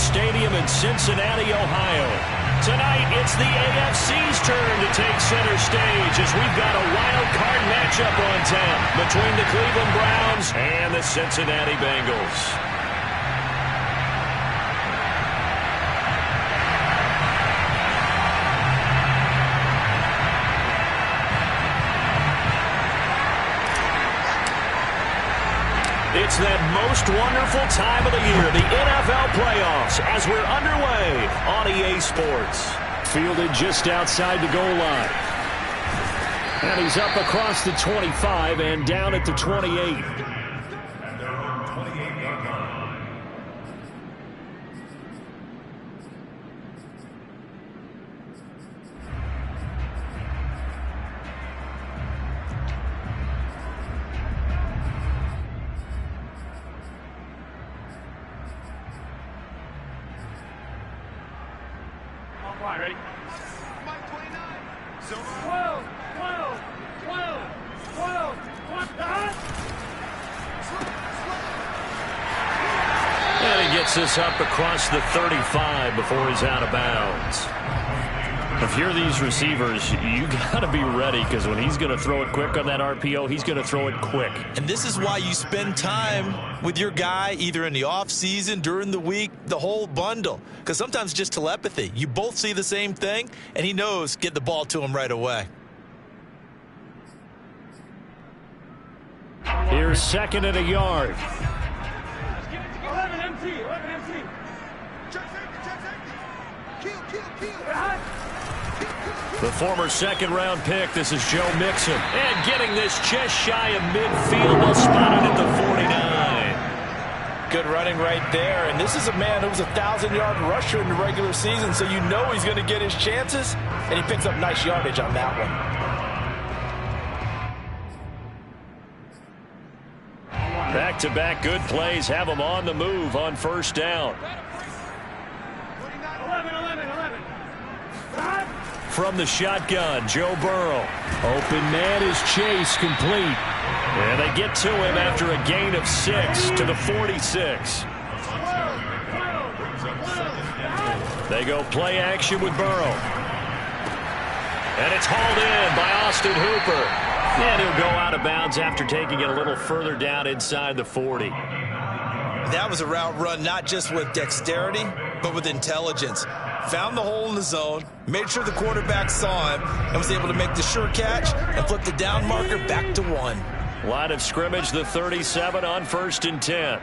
Stadium in Cincinnati, Ohio. Tonight, it's the AFC's turn to take center stage as we've got a wild card matchup on tap between the Cleveland Browns and the Cincinnati Bengals. It's that most wonderful time of the year, the NFL playoffs, as we're underway on EA Sports. Fielded just outside the goal line. And he's up across the 25 and down at the 28. Ready? Mike 29. Zone 12, 12, 12, 12, 12. And he gets this up across the 35 before he's out of bounds. If you're these receivers, you got to be ready, because when he's going to throw it quick on that RPO, he's going to throw it quick. And this is why you spend time with your guy either in the offseason, during the week, the whole bundle. Because sometimes it's just telepathy. You both see the same thing, and he knows get the ball to him right away. Here's second and a yard. 11 MT, 11 MT. Check safety. Kill. The former second-round pick, this is Joe Mixon. And getting this just shy of midfield, they'll spot it at the 49. Good running right there. And this is a man who was a 1,000-yard rusher in the regular season, so you know he's going to get his chances. And he picks up nice yardage on that one. Back-to-back good plays have him on the move on first down. 11. From the shotgun, Joe Burrow. Open man is Chase, complete. And they get to him after a gain of 6 to the 46. They go play action with Burrow. And it's hauled in by Austin Hooper. And he'll go out of bounds after taking it a little further down inside the 40. That was a route run not just with dexterity, but with intelligence. Found the hole in the zone, made sure the quarterback saw him, and was able to make the sure catch and flip the down marker back to 1. Line of scrimmage, the 37 on 1st and 10.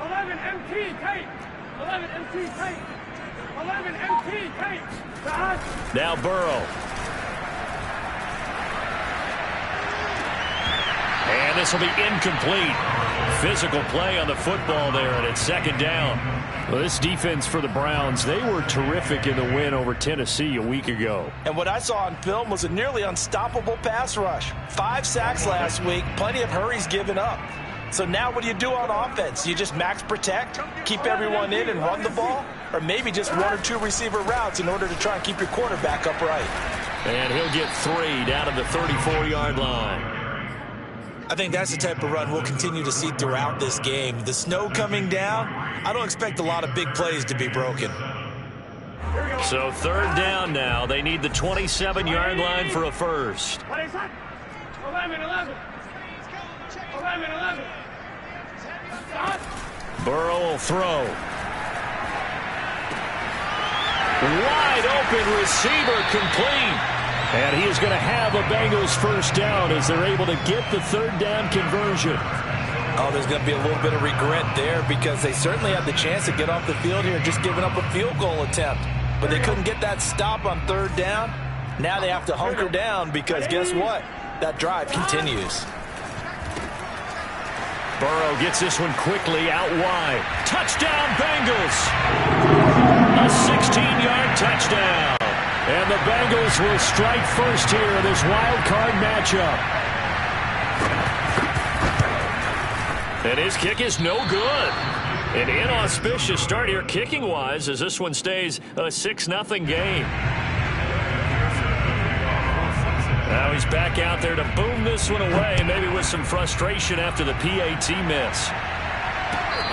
11 MT, tight. 11 MT, tight. 11 MT, tight. Now Burrow. And this will be incomplete. Physical play on the football there, and it's second down. Well, this defense for the Browns, they were terrific in the win over Tennessee a week ago. And what I saw on film was a nearly unstoppable pass rush. 5 sacks last week, plenty of hurries given up. So now what do you do on offense? You just max protect, keep everyone in and run the ball? Or maybe just 1 or 2 receiver routes in order to try and keep your quarterback upright? And he'll get 3 down to the 34-yard line. I think that's the type of run we'll continue to see throughout this game. The snow coming down, I don't expect a lot of big plays to be broken. So third down now. They need the 27-yard line for a first. 11. Burrow will throw. Wide open receiver, complete. And he is going to have a Bengals first down as they're able to get the third down conversion. Oh, there's going to be a little bit of regret there because they certainly had the chance to get off the field here, just giving up a field goal attempt. But they couldn't get that stop on third down. Now they have to hunker down because guess what? That drive continues. Burrow gets this one quickly out wide. Touchdown, Bengals! A 16-yard touchdown. And the Bengals will strike first here in this wild card matchup. And his kick is no good. An inauspicious start here kicking-wise as this one stays a 6-0 game. Now he's back out there to boom this one away, maybe with some frustration after the PAT miss.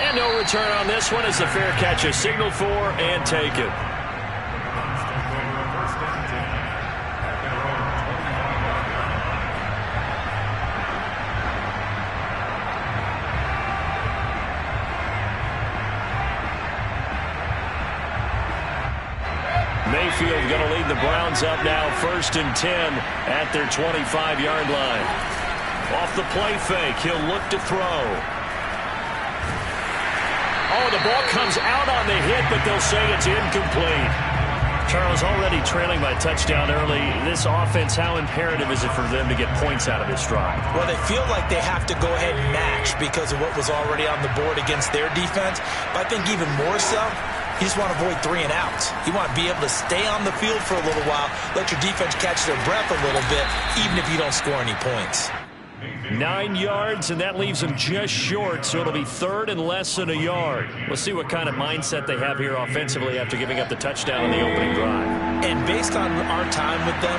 And no return on this one as the fair catch is signaled for and taken. Mayfield going to lead the Browns up now 1st and 10 at their 25-yard line. Off the play fake, he'll look to throw. Oh, the ball comes out on the hit, but they'll say it's incomplete. Charles, already trailing by touchdown early. This offense, how imperative is it for them to get points out of this drive? Well, they feel like they have to go ahead and match because of what was already on the board against their defense. But I think even more so, you just want to avoid 3 and outs. You want to be able to stay on the field for a little while, let your defense catch their breath a little bit, even if you don't score any points. 9 yards, and that leaves them just short, so it'll be 3rd and less than a yard. We'll see what kind of mindset they have here offensively after giving up the touchdown in the opening drive. And based on our time with them,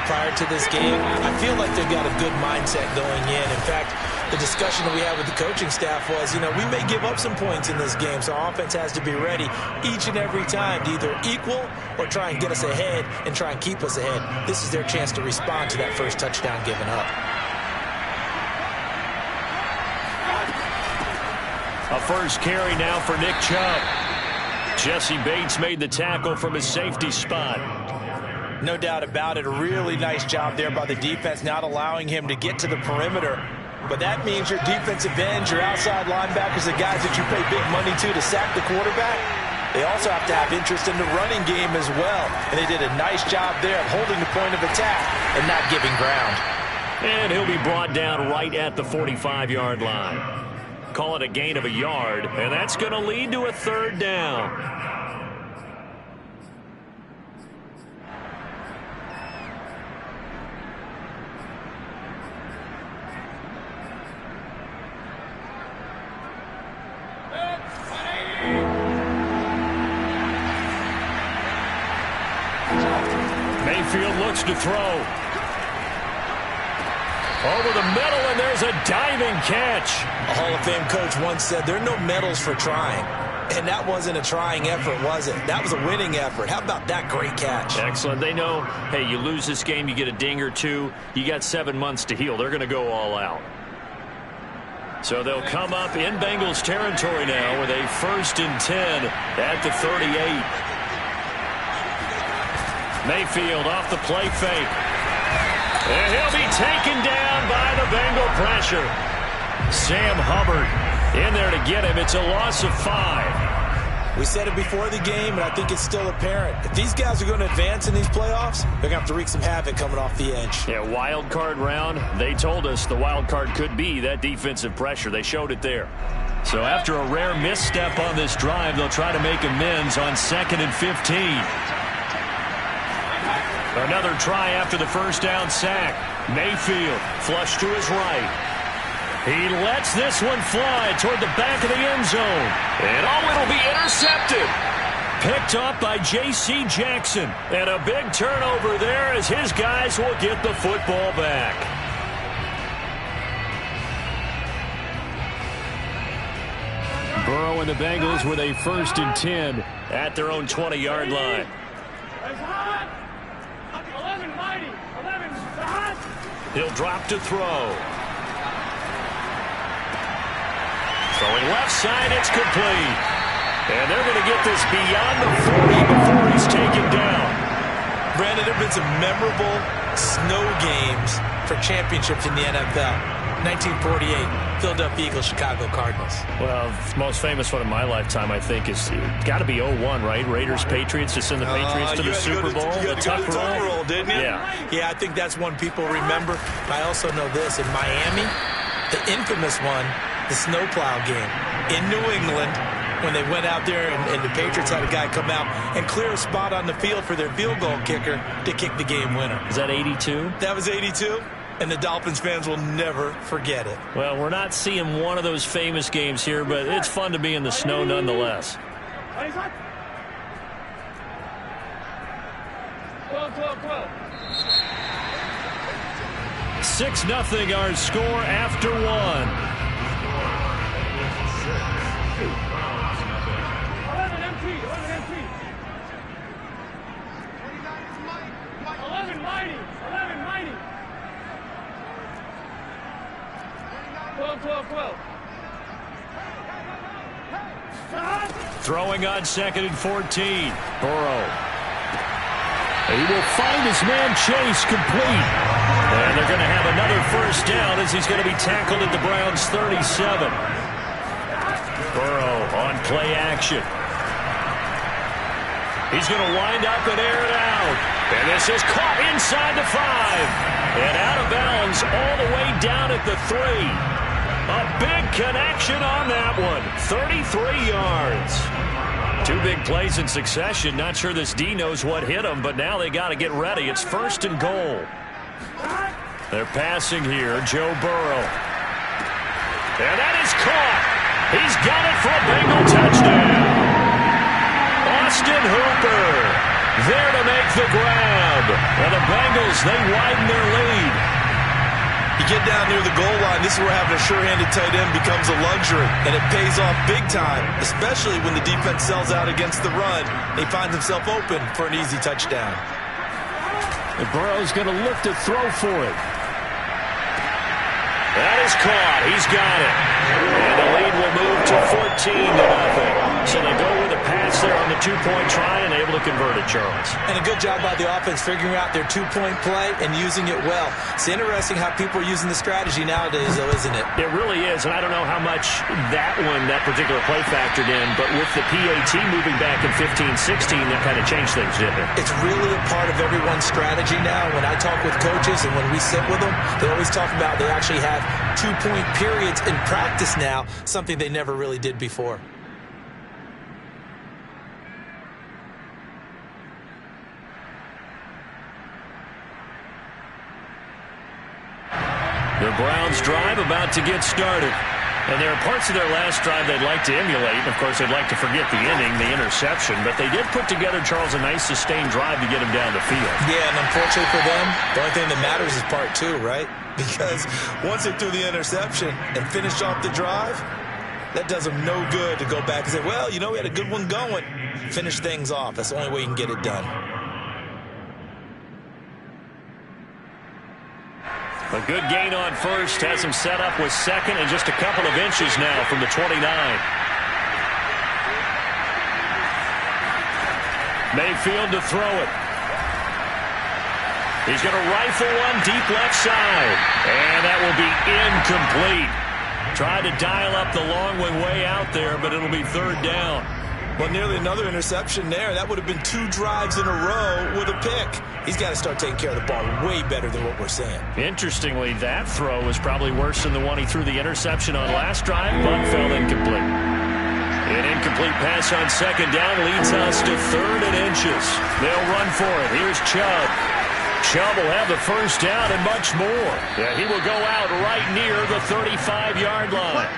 prior to this game, I feel like they've got a good mindset going in. In fact, the discussion that we had with the coaching staff was, we may give up some points in this game, so our offense has to be ready each and every time to either equal or try and get us ahead and try and keep us ahead. This is their chance to respond to that first touchdown given up. A first carry now for Nick Chubb. Jesse Bates made the tackle from his safety spot. No doubt about it. A really nice job there by the defense, not allowing him to get to the perimeter. But that means your defensive ends, your outside linebackers, the guys that you pay big money to sack the quarterback, they also have to have interest in the running game as well. And they did a nice job there of holding the point of attack and not giving ground. And he'll be brought down right at the 45-yard line. Call it a gain of a yard, and that's going to lead to a 3rd down. Mayfield looks to throw. Over the middle, and there's a diving catch. A Hall of Fame coach once said there are no medals for trying. And that wasn't a trying effort, was it? That was a winning effort. How about that great catch? Excellent. They know, hey, you lose this game, you get a ding or two. You got 7 months to heal. They're going to go all out. So they'll come up in Bengals territory now with a 1st and 10 at the 38. Mayfield off the play fake. And he'll be taken down by the Bengal pressure. Sam Hubbard in there to get him. It's a loss of 5. We said it before the game, and I think it's still apparent. If these guys are going to advance in these playoffs, they're going to have to wreak some havoc coming off the edge. Yeah, wild card round. They told us the wild card could be that defensive pressure. They showed it there. So after a rare misstep on this drive, they'll try to make amends on 2nd and 15. Another try after the first down sack. Mayfield flush to his right. He lets this one fly toward the back of the end zone. And it'll be intercepted. Picked up by J.C. Jackson. And a big turnover there as his guys will get the football back. Burrow and the Bengals with a 1st and 10 at their own 20-yard line. He'll drop to throw. Throwing left side, it's complete. And they're going to get this beyond the 40 before he's taken down. Brandon, there have been some memorable snow games for championships in the NFL. 1948, Philadelphia Eagles, Chicago Cardinals. Well, the most famous one in my lifetime, I think, is got to be 01, right? Raiders, Patriots, to send the Patriots to the Super Bowl. You had to go to the tough roll, didn't you? Yeah, I think that's one people remember. I also know this. In Miami, the infamous one, the snowplow game in New England, when they went out there and the Patriots had a guy come out and clear a spot on the field for their field goal kicker to kick the game winner. Is that 82? That was 82. And the Dolphins fans will never forget it. Well, we're not seeing one of those famous games here, but it's fun to be in the snow nonetheless. 6-0 our score after 1. Throwing on 2nd and 14. Burrow. He will find his man Chase complete. And they're going to have another first down as he's going to be tackled at the Browns' 37. Burrow on play action. He's going to wind up and air it out. And this is caught inside the 5. And out of bounds all the way down at the 3. A big connection on that one. 33 yards. 2 big plays in succession. Not sure this D knows what hit him, but now they got to get ready. It's 1st and goal. They're passing here. Joe Burrow. And that is caught. He's got it for a Bengal touchdown. Austin Hooper there to make the grab. And the Bengals, they widen their lead. You get down near the goal line, this is where having a sure-handed tight end becomes a luxury, and it pays off big time, especially when the defense sells out against the run. He finds himself open for an easy touchdown. And Burrow's going to look to throw for it. That is caught. He's got it. And the lead will move to 14-0. So they go with a pass there on the 2-point try and able to convert it, Charles. And a good job by the offense figuring out their 2-point play and using it well. It's interesting how people are using the strategy nowadays, though, isn't it? It really is, and I don't know how much that particular play factored in, but with the PAT moving back in 15-16, that kind of changed things, didn't it? It's really a part of everyone's strategy now. When I talk with coaches and when we sit with them, they always talk about they actually have 2-point periods in practice now, something they never really did before. The Browns drive about to get started. And there are parts of their last drive they'd like to emulate. Of course, they'd like to forget the inning, the interception. But they did put together, Charles, a nice sustained drive to get him down the field. Yeah, and unfortunately for them, the only thing that matters is part 2, right? Because once they threw the interception and finished off the drive, that does them no good to go back and say, well, you know, we had a good one going. Finish things off. That's the only way you can get it done. A good gain on first has him set up with 2nd and just a couple of inches now from the 29. Mayfield to throw it. He's going to rifle one deep left side. And that will be incomplete. Tried to dial up the long one way out there, but it'll be 3rd down. Well, nearly another interception there. That would have been 2 drives in a row with a pick. He's got to start taking care of the ball way better than what we're seeing. Interestingly, that throw was probably worse than the one he threw the interception on last drive, but fell incomplete. An incomplete pass on 2nd down leads us to 3rd and inches. They'll run for it. Here's Chubb. Chubb will have the first down and much more. Yeah, he will go out right near the 35-yard line.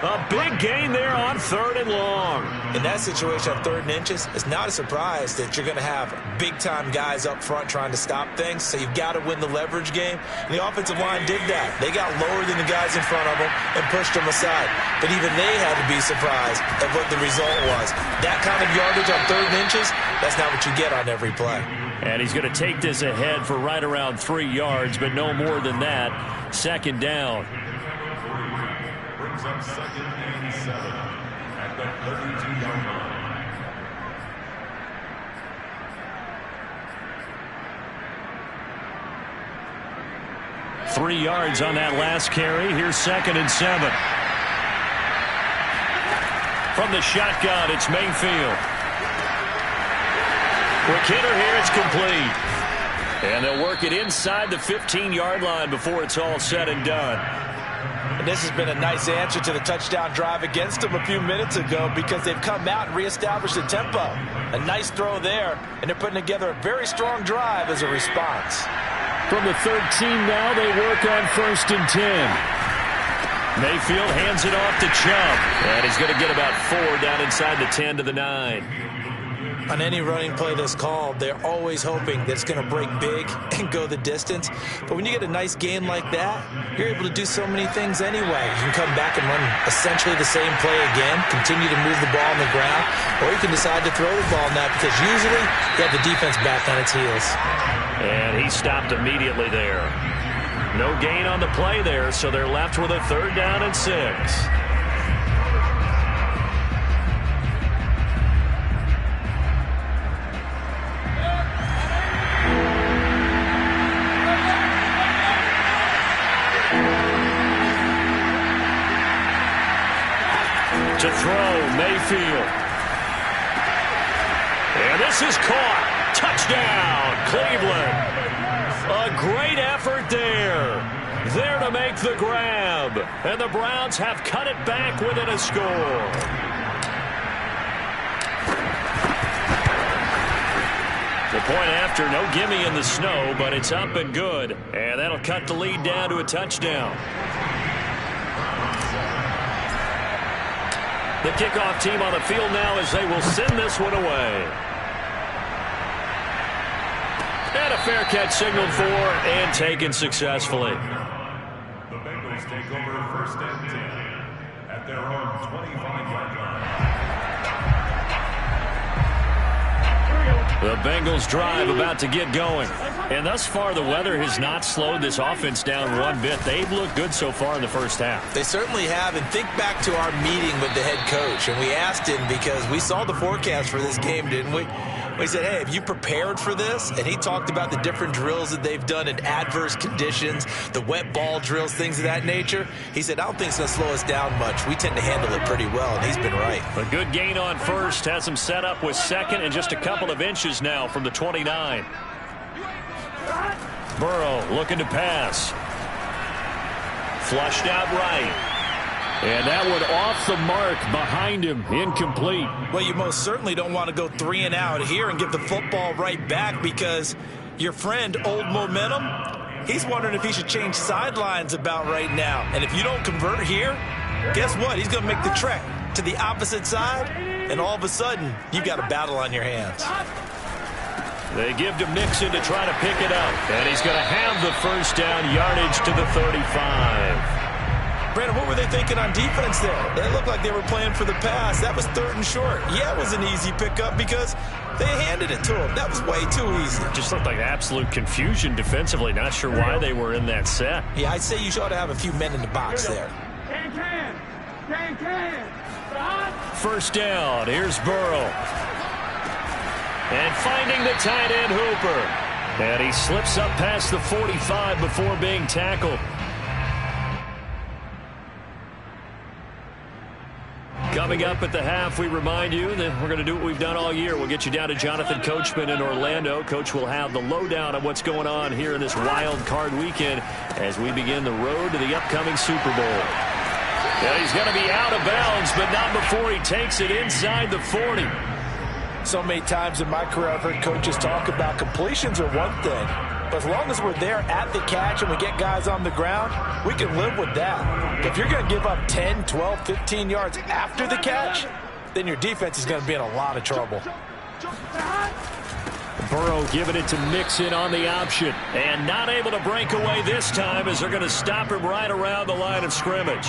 A big gain there on 3rd and long. In that situation on 3rd and inches, it's not a surprise that you're going to have big-time guys up front trying to stop things, so you've got to win the leverage game. And the offensive line did that. They got lower than the guys in front of them and pushed them aside. But even they had to be surprised at what the result was. That kind of yardage on 3rd and inches, that's not what you get on every play. And he's going to take this ahead for right around 3 yards, but no more than that. 2nd down. Brings up 2nd and 7 at the 32-yard line. 3 yards on that last carry. Here's 2nd and 7. From the shotgun, it's Mayfield. Quick hitter here, it's complete. And they'll work it inside the 15-yard line before it's all said and done. And this has been a nice answer to the touchdown drive against them a few minutes ago because they've come out and reestablished the tempo. A nice throw there, and they're putting together a very strong drive as a response. From the 13 now, they work on 1st and 10. Mayfield hands it off to Chubb. And he's going to get about 4 down inside the 10 to the 9. On any running play that's called, they're always hoping that it's going to break big and go the distance. But when you get a nice gain like that, you're able to do so many things anyway. You can come back and run essentially the same play again, continue to move the ball on the ground, or you can decide to throw the ball now because usually you have the defense back on its heels. And he stopped immediately there. No gain on the play there, so they're left with a 3rd down and 6. To throw, Mayfield. And this is caught. Touchdown, Cleveland. A great effort there. There to make the grab. And the Browns have cut it back within a score. The point after, no gimme in the snow, but it's up and good. And that'll cut the lead down to a touchdown. The kickoff team on the field now as they will send this one away. And a fair catch signaled for and taken successfully. The Bengals take over 1st and 10 at their own 25-yard line. The Bengals drive about to get going. And thus far, the weather has not slowed this offense down one bit. They've looked good so far in the first half. They certainly have. And think back to our meeting with the head coach. And we asked him because we saw the forecast for this game, didn't we? We said, hey, have you prepared for this? And he talked about the different drills that they've done in adverse conditions, the wet ball drills, things of that nature. He said, I don't think it's going to slow us down much. We tend to handle it pretty well, and he's been right. A good gain on first has him set up with 2nd and just a couple of inches now from the 29. Burrow looking to pass. Flushed out right. And that one off the mark behind him, incomplete. Well, you most certainly don't want to go 3 and out here and give the football right back because your friend, Old Momentum, he's wondering if he should change sidelines about right now. And if you don't convert here, guess what? He's going to make the trek to the opposite side, and all of a sudden, you've got a battle on your hands. They give to Mixon to try to pick it up. And he's going to have the 1st down, yardage to the 35. Brandon, what were they thinking on defense there? They looked like they were playing for the pass. That was 3rd and short. Yeah, it was an easy pickup because they handed it to him. That was way too easy. Just looked like absolute confusion defensively. Not sure why they were in that set. Yeah, I'd say you ought to have a few men in the box there. 1st down. Here's Burrow. And finding the tight end Hooper. And he slips up past the 45 before being tackled. Coming up at the half, we remind you that we're going to do what we've done all year. We'll get you down to Jonathan Coachman in Orlando. Coach will have the lowdown on what's going on here in this wild card weekend as we begin the road to the upcoming Super Bowl. Yeah, he's going to be out of bounds, but not before he takes it inside the 40. So many times in my career, I've heard coaches talk about completions are one thing. But as long as we're there at the catch and we get guys on the ground, we can live with that. If you're going to give up 10, 12, 15 yards after the catch, then your defense is going to be in a lot of trouble. Burrow giving it to Mixon on the option. And not able to break away this time as they're going to stop him right around the line of scrimmage.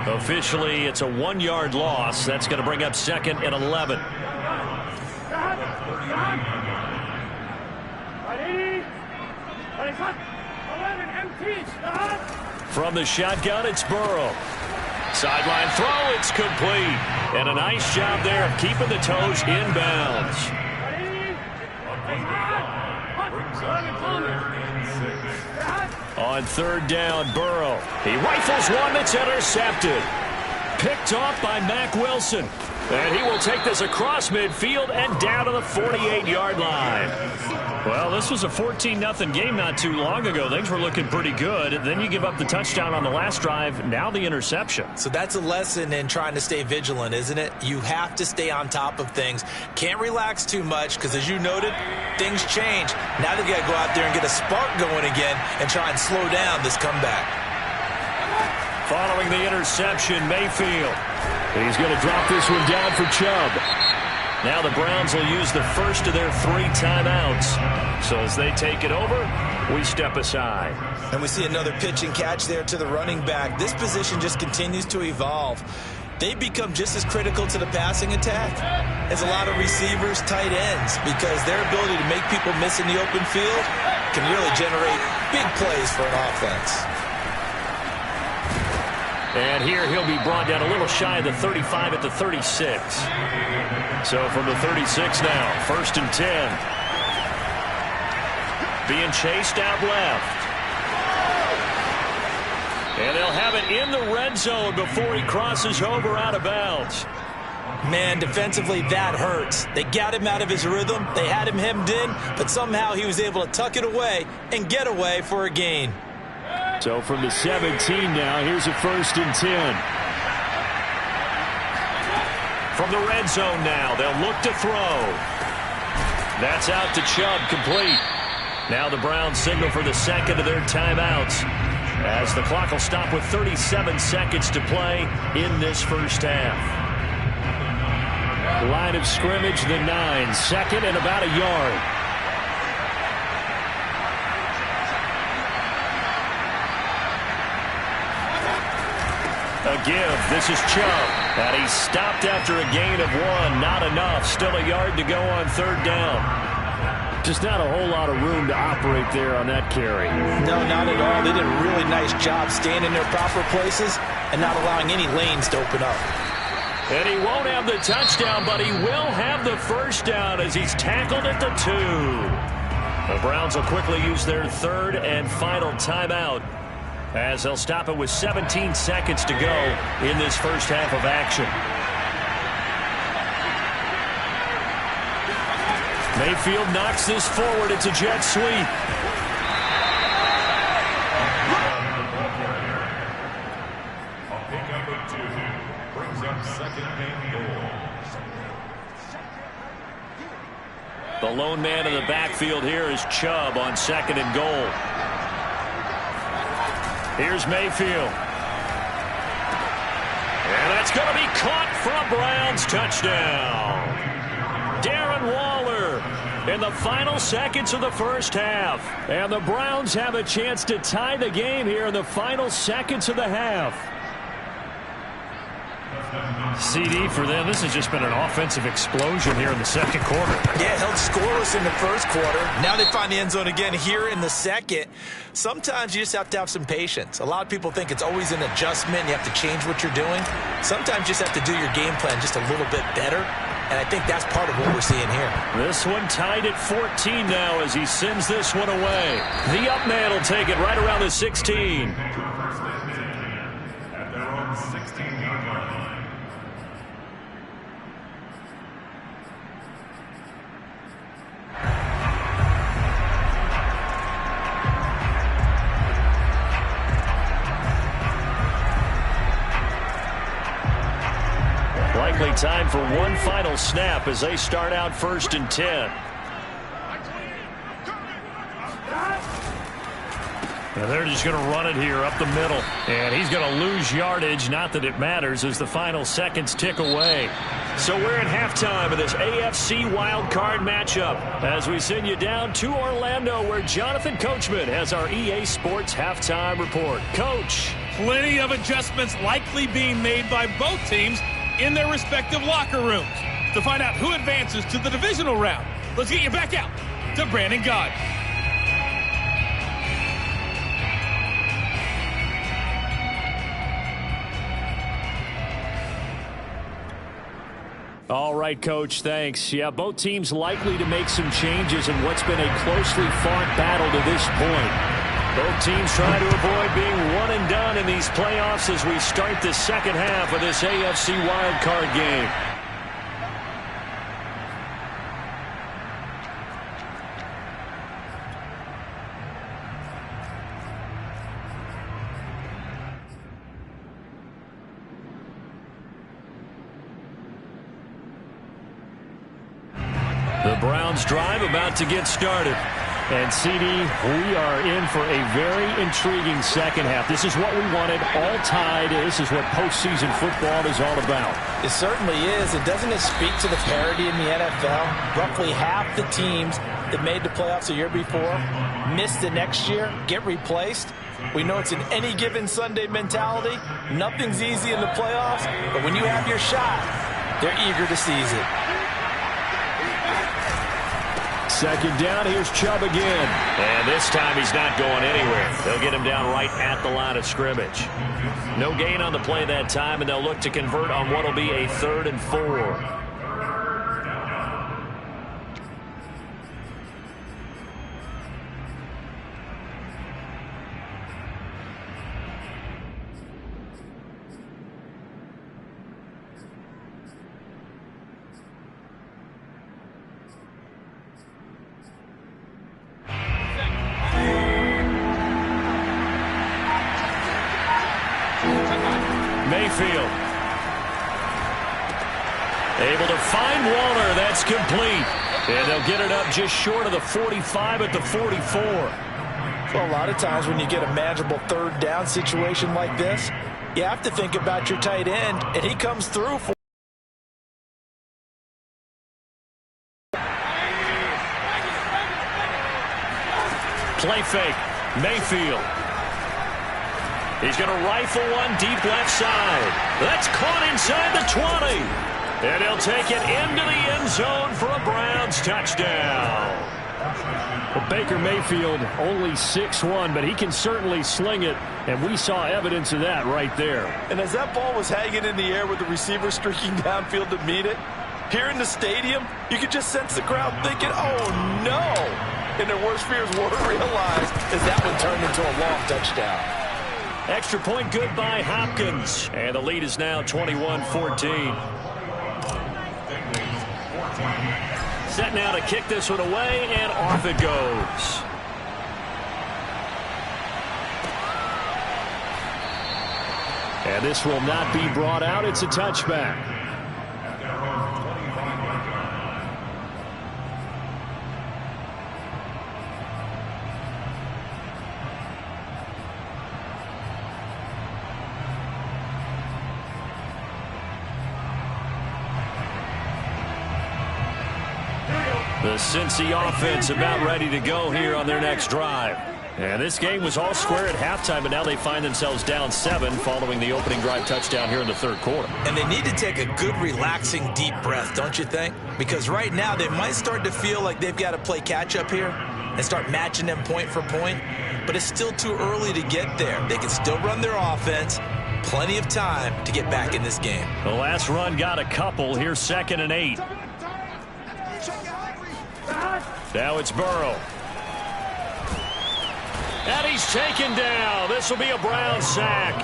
Officially, it's a 1-yard loss. That's going to bring up 2nd and 11. From the shotgun, it's Burrow. Sideline throw, it's complete. And a nice job there of keeping the toes inbounds. On 3rd down, Burrow. He rifles one that's intercepted. Picked off by Mack Wilson. And he will take this across midfield and down to the 48-yard line. Well, this was a 14-0 game not too long ago. Things were looking pretty good. Then you give up the touchdown on the last drive. Now the interception. So that's a lesson in trying to stay vigilant, isn't it? You have to stay on top of things. Can't relax too much because, as you noted, things change. Now they've got to go out there and get a spark going again and try and slow down this comeback. Following the interception, Mayfield. He's going to drop this one down for Chubb. Now the Browns will use the first of their 3 timeouts. So as they take it over, we step aside. And we see another pitch and catch there to the running back. This position just continues to evolve. They become just as critical to the passing attack as a lot of receivers, tight ends, because their ability to make people miss in the open field can really generate big plays for an offense. And here he'll be brought down a little shy of the 35 at the 36. So from the 36 now, 1st and 10. Being chased out left. And they'll have it in the red zone before he crosses over out of bounds. Man, defensively, that hurts. They got him out of his rhythm. They had him hemmed in, but somehow he was able to tuck it away and get away for a gain. So from the 17 now, here's a 1st and 10. From the red zone now, they'll look to throw. That's out to Chubb, complete. Now the Browns signal for the second of their timeouts, as the clock will stop with 37 seconds to play in this first half. Line of scrimmage, the 9, 2nd and about a yard. A give. This is Chubb. And he's stopped after a gain of 1. Not enough. Still a yard to go on 3rd down. Just not a whole lot of room to operate there on that carry. No, not at all. They did a really nice job staying in their proper places and not allowing any lanes to open up. And he won't have the touchdown, but he will have the 1st down as he's tackled at the 2. The Browns will quickly use their 3rd and final timeout, as they'll stop it with 17 seconds to go in this first half of action. Mayfield knocks this forward. It's a jet sweep. A pickup of 2 brings up 2nd and goal. The lone man in the backfield here is Chubb on 2nd and goal. Here's Mayfield. And that's going to be caught for a Browns touchdown. Darren Waller in the final seconds of the first half. And the Browns have a chance to tie the game here in the final seconds of the half. CD for them. This has just been an offensive explosion here in the 2nd quarter. Yeah, held scoreless in the 1st quarter. Now they find the end zone again here in the 2nd. Sometimes you just have to have some patience. A lot of people think it's always an adjustment. You have to change what you're doing. Sometimes you just have to do your game plan just a little bit better. And I think that's part of what we're seeing here. This one tied at 14 now as he sends this one away. The up man will take it right around the 16. At their own 16-yard line. Likely time for one final snap as they start out 1st and 10. Now they're just going to run it here up the middle. And he's going to lose yardage. Not that it matters as the final seconds tick away. So we're at halftime of this AFC wildcard matchup as we send you down to Orlando where Jonathan Coachman has our EA Sports halftime report. Coach. Plenty of adjustments likely being made by both teams in their respective locker rooms. To find out who advances to the divisional round, let's get you back out to Brandon Gaudin. All right, Coach, thanks. Yeah, both teams likely to make some changes in what's been a closely fought battle to this point. Both teams trying to avoid being one and done in these playoffs as we start the second half of this AFC wildcard game. The Browns drive about to get started. And CD, we are in for a very intriguing second half. This is what we wanted, all tied. This is what postseason football is all about. It certainly is. And doesn't it speak to the parity in the NFL? Roughly half the teams that made the playoffs a year before miss the next year, get replaced. We know it's an any given Sunday mentality. Nothing's easy in the playoffs, but when you have your shot, they're eager to seize it. Second down, here's Chubb again. And this time he's not going anywhere. They'll get him down right at the line of scrimmage. No gain on the play that time, and they'll look to convert on what will be a 3rd and 4. Mayfield. Able to find Waller. That's complete. And they'll get it up just short of the 45 at the 44. Well, a lot of times when you get a manageable 3rd down situation like this, you have to think about your tight end, and he comes through for play fake. Mayfield. He's going to rifle one deep left side. That's caught inside the 20. And he'll take it into the end zone for a Browns touchdown. Well, Baker Mayfield only 6'1", but he can certainly sling it, and we saw evidence of that right there. And as that ball was hanging in the air with the receiver streaking downfield to meet it, here in the stadium, you could just sense the crowd thinking, oh, no. And their worst fears were realized as that one turned into a long touchdown. Extra point good by Hopkins. And the lead is now 21-14. Set now to kick this one away, and off it goes. And this will not be brought out. It's a touchback. The Cincy offense about ready to go here on their next drive. And this game was all square at halftime, but now they find themselves down 7 following the opening drive touchdown here in the 3rd quarter. And they need to take a good, relaxing, deep breath, don't you think? Because right now they might start to feel like they've got to play catch-up here and start matching them point for point. But it's still too early to get there. They can still run their offense. Plenty of time to get back in this game. The last run got a couple. Here's 2nd and 8. Now it's Burrow. And he's taken down. This will be a Brown sack.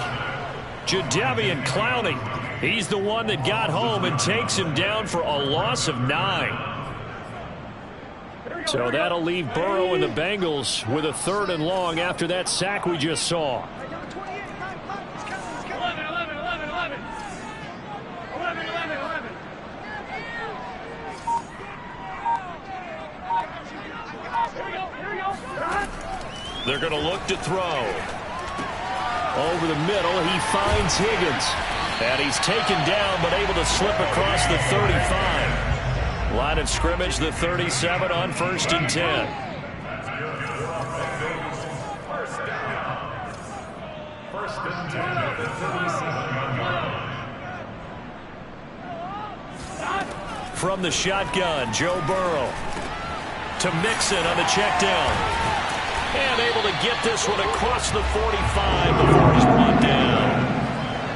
Jadeveon Clowney. He's the one that got home and takes him down for a loss of 9. So that'll leave Burrow and the Bengals with a 3rd and long after that sack we just saw. They're going to look to throw. Over the middle, he finds Higgins. And he's taken down, but able to slip across the 35. Line of scrimmage, the 37 on 1st and 10. From the shotgun, Joe Burrow to Mixon on the check down. And able to get this one across the 45 before he's brought down.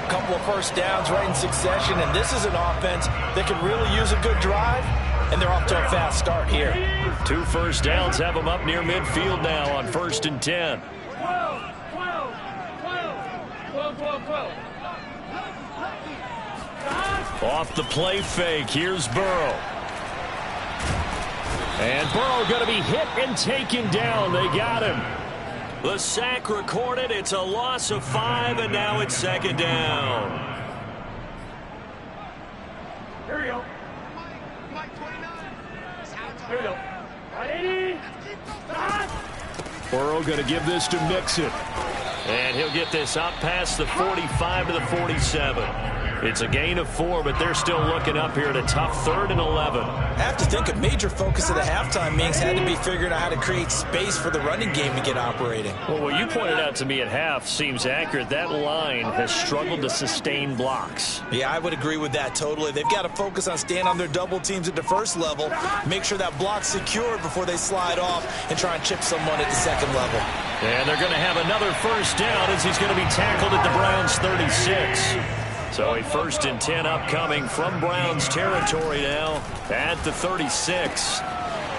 A couple of first downs right in succession, and this is an offense that can really use a good drive, and they're off to a fast start here. 2 first downs have them up near midfield now on 1st and 10. 12. Off the play fake, here's Burrow. And Burrow going to be hit and taken down. They got him. The sack recorded. It's a loss of 5, and now it's 2nd down. Here we go. Here we go. 80. Burrow going to give this to Mixon. And he'll get this up past the 45 to the 47. It's a gain of 4, but they're still looking up here at a tough 3rd and 11. I have to think a major focus of the halftime meetings had to be figuring out how to create space for the running game to get operating. Well, what you pointed out to me at half seems accurate. That line has struggled to sustain blocks. Yeah, I would agree with that totally. They've got to focus on staying on their double teams at the first level, make sure that block's secured before they slide off and try and chip someone at the second level. And they're going to have another first down as he's going to be tackled at the Browns 36. So a 1st and 10 upcoming from Browns territory now at the 36.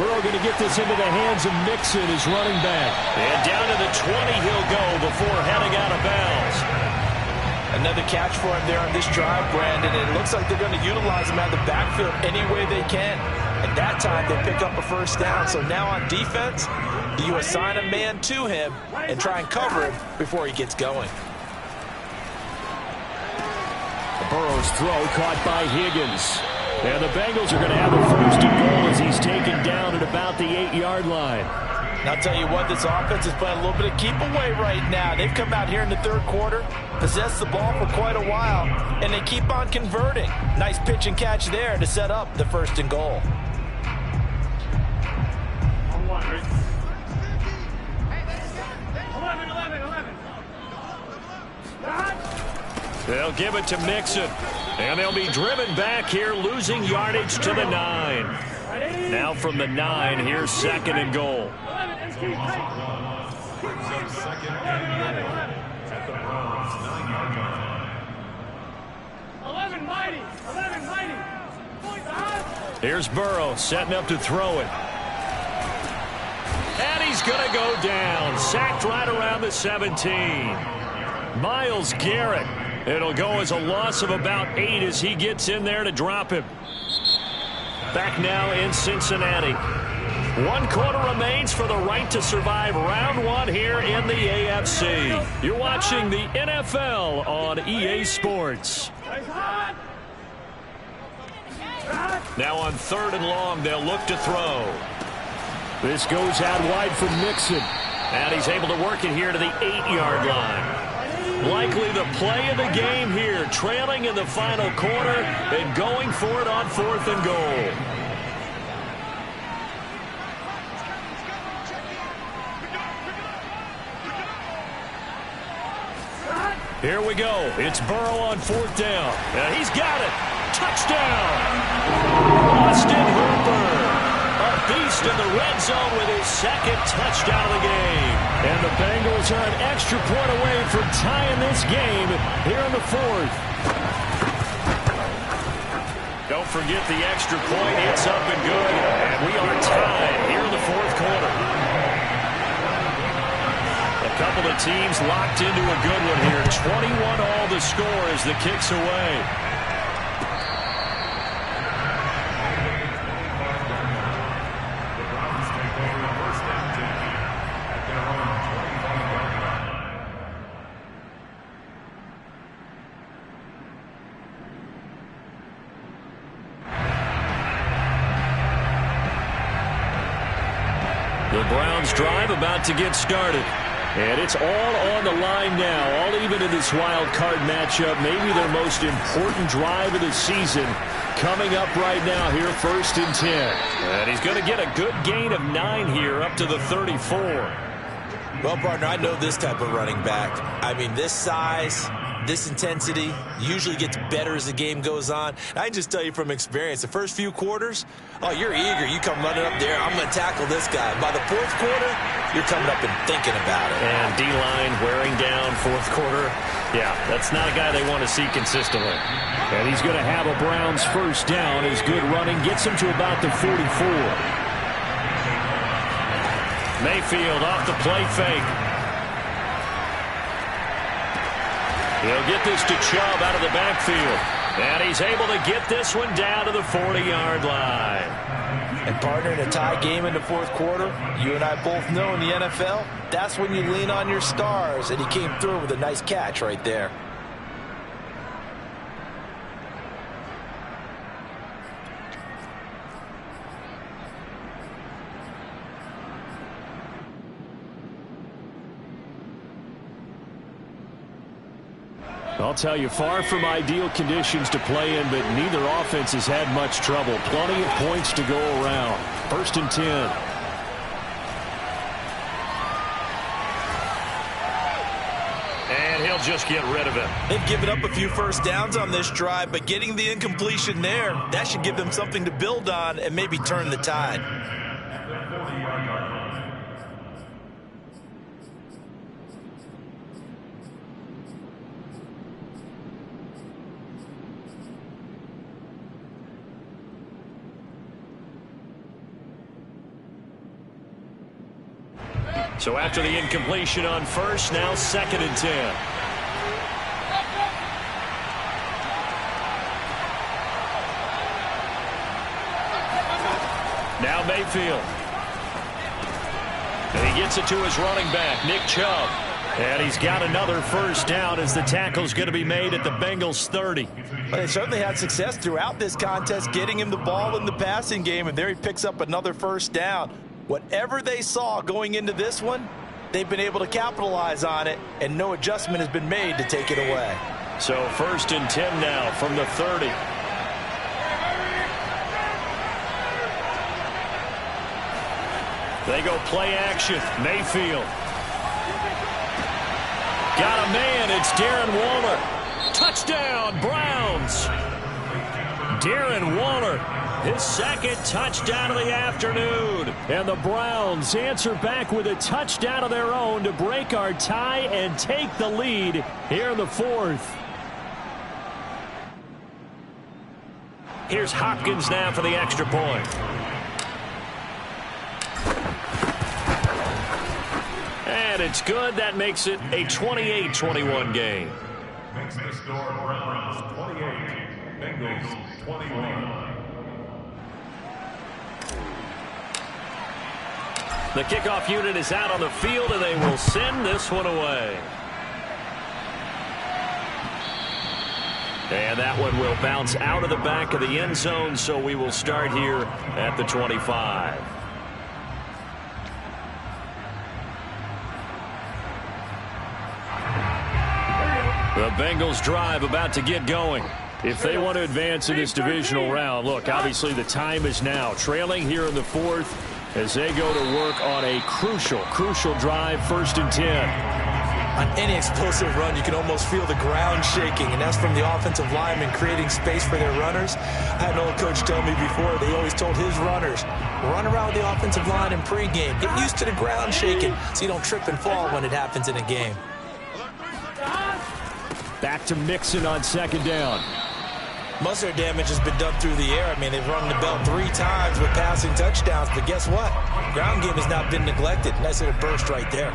Burrow going to get this into the hands of Mixon, his running back. And down to the 20 he'll go before heading out of bounds. Another catch for him there on this drive, Brandon. And it looks like they're going to utilize him out of the backfield any way they can. At that time, they pick up a first down. So now on defense, you assign a man to him and try and cover him before he gets going. Burrow's throw caught by Higgins. And the Bengals are going to have a 1st and goal as he's taken down at about the 8-yard line. And I'll tell you what, this offense is playing a little bit of keep away right now. They've come out here in the 3rd quarter, possessed the ball for quite a while, and they keep on converting. Nice pitch and catch there to set up the 1st and goal. They'll give it to Mixon. And they'll be driven back here, losing yardage to the 9. Now from the 9, here's 2nd and goal. Brings up 2nd and goal at the Browns 9-yard line. Here's Burrow setting up to throw it. And he's going to go down. Sacked right around the 17. Myles Garrett. It'll go as a loss of about 8 as he gets in there to drop him. Back now in Cincinnati. 1 quarter remains for the right to survive round 1 here in the AFC. You're watching the NFL on EA Sports. Now on 3rd and long, they'll look to throw. This goes out wide for Mixon. And he's able to work it here to the 8-yard line. Likely the play of the game here, trailing in the final quarter and going for it on 4th and goal. Here we go. It's Burrow on 4th down. And he's got it. Touchdown. Austin Hooper. A beast in the red zone with his 2nd touchdown of the game. And the Bengals are an extra point away from tying this game here in the 4th. Don't forget the extra point. It's up and good. And we are tied here in the 4th quarter. A couple of teams locked into a good one here. 21-all the score as the kick's away. The Browns drive about to get started. And it's all on the line now, all even in this wild card matchup. Maybe their most important drive of the season coming up right now here, 1st and 10. And he's going to get a good gain of 9 here up to the 34. Well, partner, I know this type of running back. I mean, this size, this intensity usually gets better as the game goes on. I can just tell you from experience, the first few quarters, oh, you're eager. You come running up there, I'm going to tackle this guy. By the 4th quarter, you're coming up and thinking about it. And D-line wearing down 4th quarter. Yeah, that's not a guy they want to see consistently. And he's going to have a Browns 1st down. His good running gets him to about the 44. Mayfield off the play fake. He'll get this to Chubb out of the backfield. And he's able to get this one down to the 40-yard line. And partner, in a tie game in the 4th quarter, you and I both know in the NFL, that's when you lean on your stars. And he came through with a nice catch right there. I'll tell you, far from ideal conditions to play in, but neither offense has had much trouble. Plenty of points to go around. 1st and 10. And he'll just get rid of it. They've given up a few first downs on this drive, but getting the incompletion there, that should give them something to build on and maybe turn the tide. So after the incompletion on first, now 2nd and 10. Now Mayfield. And he gets it to his running back, Nick Chubb. And he's got another first down as the tackle's going to be made at the Bengals 30. Well, they certainly had success throughout this contest getting him the ball in the passing game, and there he picks up another first down. Whatever they saw going into this one, they've been able to capitalize on it, and no adjustment has been made to take it away. So 1st and 10 now from the 30. They go play action. Mayfield. Got a man. It's Darren Waller. Touchdown, Browns. Darren Waller. His 2nd touchdown of the afternoon. And the Browns answer back with a touchdown of their own to break our tie and take the lead here in the 4th. Here's Hopkins now for the extra point. And it's good. That makes it a 28-21 game. Makes the score Browns 28, Bengals 21. The kickoff unit is out on the field, and they will send this one away. And that one will bounce out of the back of the end zone, so we will start here at the 25. The Bengals drive about to get going. If they want to advance in this divisional round, look, obviously the time is now. Trailing here in the 4th as they go to work on a crucial drive, 1st and 10. On any explosive run, you can almost feel the ground shaking, and that's from the offensive linemen creating space for their runners. I had an old coach tell me before, they always told his runners, run around the offensive line in pregame. Get used to the ground shaking so you don't trip and fall when it happens in a game. Back to Mixon on 2nd down. Most of their damage has been done through the air. I mean, they've rung the bell 3 times with passing touchdowns, but guess what? Ground game has not been neglected. Nice little burst right there.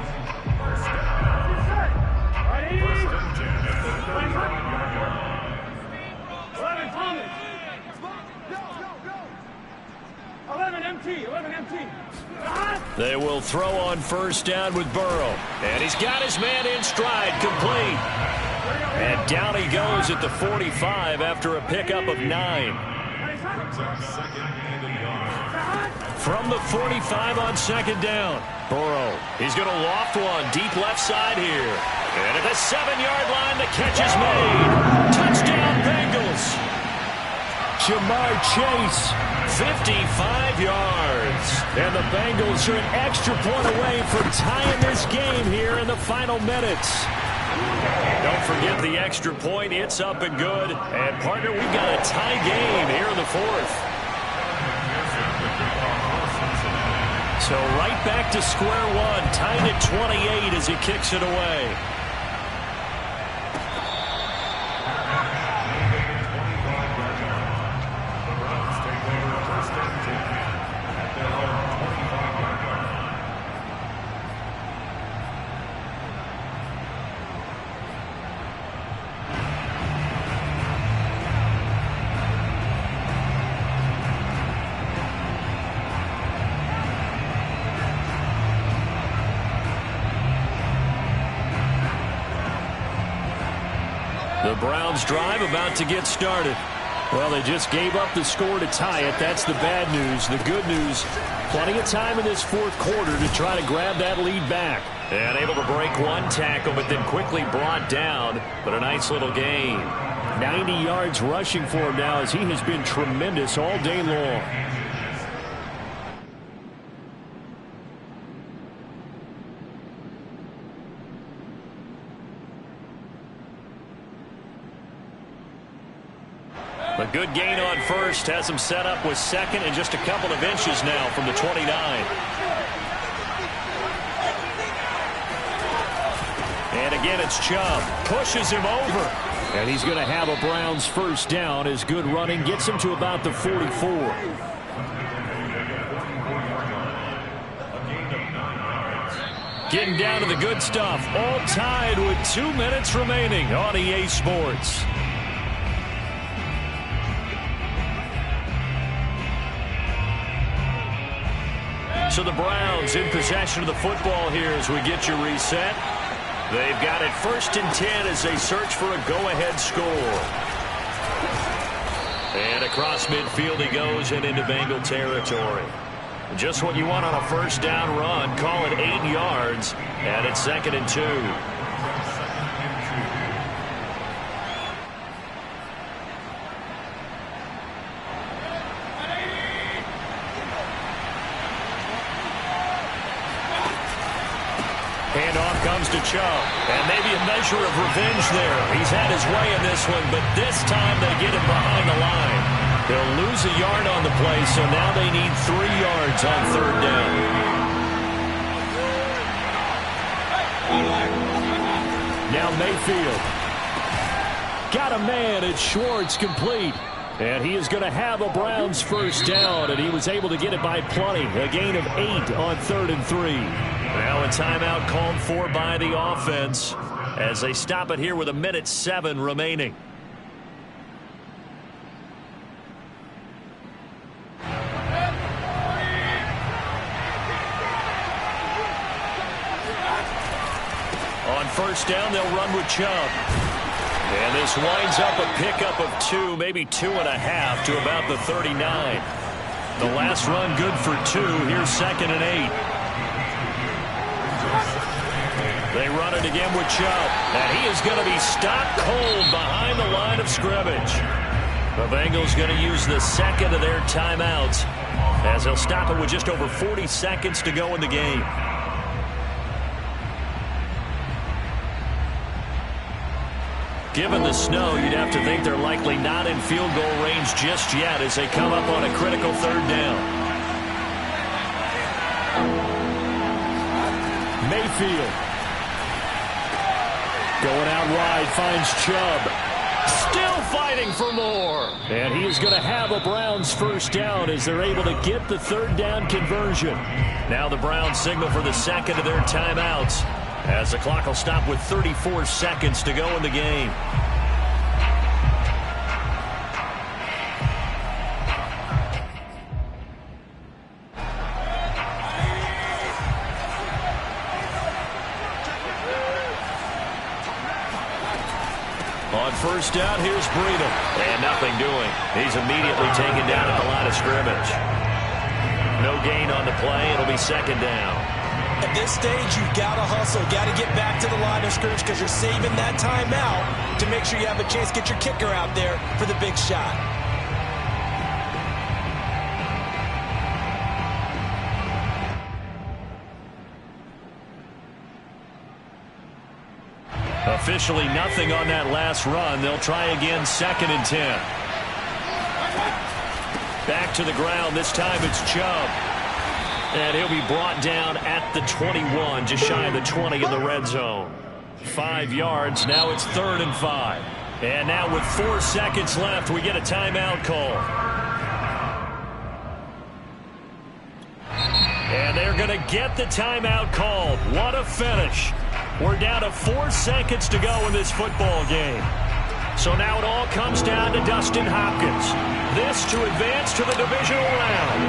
They will throw on 1st down with Burrow. And he's got his man in stride, complete. And down he goes at the 45 after a pickup of 9. From the 45 on 2nd down. Burrow, he's going to loft one deep left side here. And at the 7-yard line, the catch is made. Touchdown, Bengals. Jamar Chase, 55 yards. And the Bengals are an extra point away from tying this game here in the final minutes. Don't forget the extra point. It's up and good. And, partner, we've got a tie game here in the 4th. So right back to square one. Tied at 28 as he kicks it away. The Browns drive about to get started. Well, they just gave up the score to tie it. That's the bad news. The good news, plenty of time in this 4th quarter to try to grab that lead back. And able to break one tackle, but then quickly brought down. But a nice little gain. 90 yards rushing for him now as he has been tremendous all day long. A good gain on first has him set up with second and just a couple of inches now from the 29. And again, it's Chubb. Pushes him over. And he's going to have a Browns first down as good running gets him to about the 44. Getting down to the good stuff. All tied with 2 minutes remaining on EA Sports. So the Browns in possession of the football here as we get you reset. They've got it 1st and 10 as they search for a go-ahead score. And across midfield he goes and into Bengal territory. Just what you want on a first down run. Call it 8 yards. And it's 2nd and 2. Handoff comes to Chubb, and maybe a measure of revenge there. He's had his way in this one, but this time they get him behind the line. They'll lose a yard on the play, so now they need 3 yards on 3rd down. Now Mayfield. Got a man at Schwartz, complete. And he is going to have a Browns first down, and he was able to get it by plenty. A gain of 8 on 3rd and 3. Now a timeout called for by the offense as they stop it here with 1:07 remaining. On first down, they'll run with Chubb. And this winds up a pickup of 2, maybe 2.5 to about the 39. The last run good for 2. Here's 2nd and 8. They run it again with Chubb. And he is going to be stopped cold behind the line of scrimmage. The Bengals going to use the 2nd of their timeouts as they'll stop it with just over 40 seconds to go in the game. Given the snow, you'd have to think they're likely not in field goal range just yet as they come up on a critical 3rd down. Mayfield. Going out wide, finds Chubb. Still fighting for more. And he is going to have a Browns first down as they're able to get the 3rd down conversion. Now the Browns signal for the 2nd of their timeouts, as the clock will stop with 34 seconds to go in the game. On first down, here's Breida. And nothing doing. He's immediately taken down at the line of scrimmage. No gain on the play. It'll be 2nd down. At this stage, you've got to hustle. Got to get back to the line of scrimmage because you're saving that timeout to make sure you have a chance to get your kicker out there for the big shot. Officially nothing on that last run. They'll try again, 2nd and 10. Back to the ground. This time it's Chubb. And he'll be brought down at the 21, just shy of the 20 in the red zone. 5 yards. Now it's 3rd and 5. And now with 4 seconds left, we get a timeout call. And they're going to get the timeout called. What a finish. We're down to 4 seconds to go in this football game. So now it all comes down to Dustin Hopkins. This to advance to the divisional round.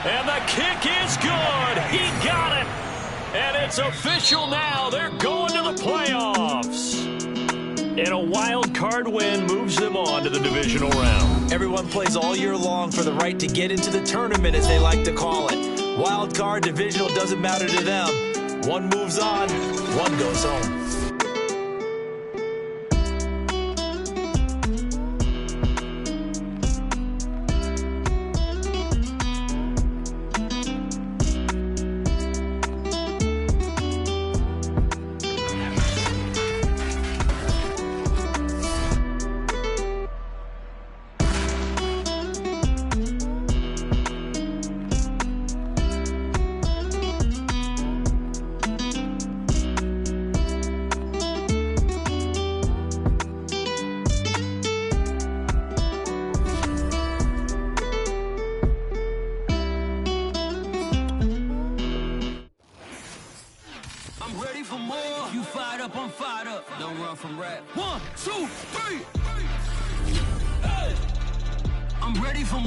And the kick is good. He got it. And it's official now. They're going to the playoffs. And a wild card win moves them on to the divisional round. Everyone plays all year long for the right to get into the tournament, as they like to call it. Wild card, divisional, doesn't matter to them. One moves on, one goes home. I'm ready for more. You fired up, I'm fired up. Don't run from rap. 1, 2, 3. Hey. I'm ready for more.